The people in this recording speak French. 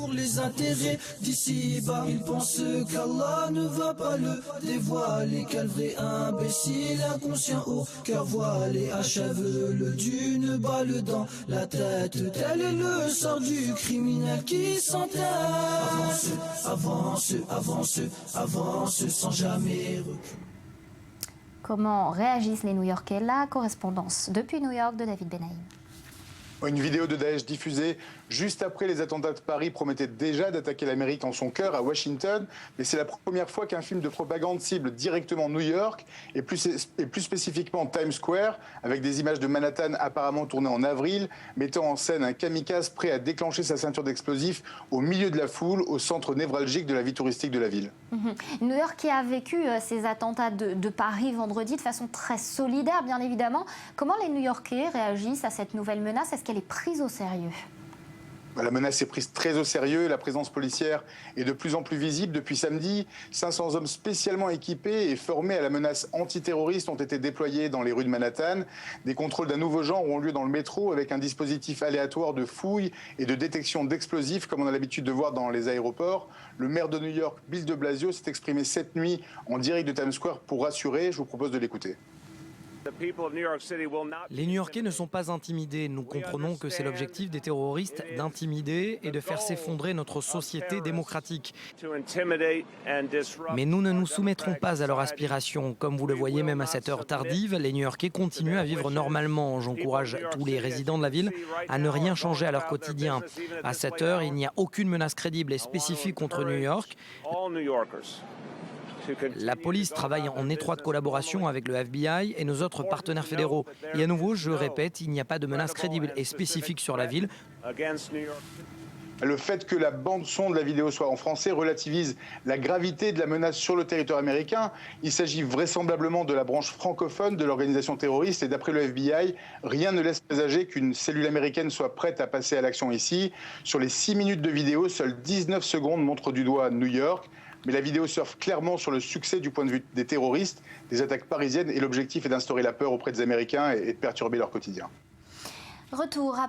Pour les intérêts d'ici-bas, ils pensent qu'Allah ne va pas le dévoiler, quel vrai imbécile, inconscient au cœur voilé, achève le d'une balle dans la tête, tel est le sort du criminel qui s'enterre. Avance, avance, avance, avance, sans jamais reculer. Comment réagissent les New-Yorkais? La correspondance depuis New York de David Benaïm. Une vidéo de Daesh diffusée juste après les attentats de Paris promettait déjà d'attaquer l'Amérique en son cœur, à Washington. Mais c'est la première fois qu'un film de propagande cible directement New York et plus spécifiquement Times Square, avec des images de Manhattan apparemment tournées en avril, mettant en scène un kamikaze prêt à déclencher sa ceinture d'explosifs au milieu de la foule, au centre névralgique de la vie touristique de la ville. New York qui a vécu ces attentats de Paris vendredi de façon très solidaire, bien évidemment. Comment les New-Yorkais réagissent à cette nouvelle menace? Est-ce qu'elle est prise au sérieux? La menace est prise très au sérieux. La présence policière est de plus en plus visible. Depuis samedi, 500 hommes spécialement équipés et formés à la menace antiterroriste ont été déployés dans les rues de Manhattan. Des contrôles d'un nouveau genre ont lieu dans le métro avec un dispositif aléatoire de fouille et de détection d'explosifs comme on a l'habitude de voir dans les aéroports. Le maire de New York, Bill de Blasio, s'est exprimé cette nuit en direct de Times Square pour rassurer. Je vous propose de l'écouter. Les New-Yorkais ne sont pas intimidés. Nous comprenons que c'est l'objectif des terroristes d'intimider et de faire s'effondrer notre société démocratique. Mais nous ne nous soumettrons pas à leur aspiration. Comme vous le voyez, même à cette heure tardive, les New-Yorkais continuent à vivre normalement. J'encourage tous les résidents de la ville à ne rien changer à leur quotidien. À cette heure, il n'y a aucune menace crédible et spécifique contre New York. La police travaille en étroite collaboration avec le FBI et nos autres partenaires fédéraux. Et à nouveau, je répète, il n'y a pas de menace crédible et spécifique sur la ville. Le fait que la bande-son de la vidéo soit en français relativise la gravité de la menace sur le territoire américain. Il s'agit vraisemblablement de la branche francophone de l'organisation terroriste et d'après le FBI, rien ne laisse présager qu'une cellule américaine soit prête à passer à l'action ici. Sur les 6 minutes de vidéo, seules 19 secondes montrent du doigt New York. Mais la vidéo surfe clairement sur le succès du point de vue des terroristes, des attaques parisiennes, et l'objectif est d'instaurer la peur auprès des Américains et de perturber leur quotidien. Retour à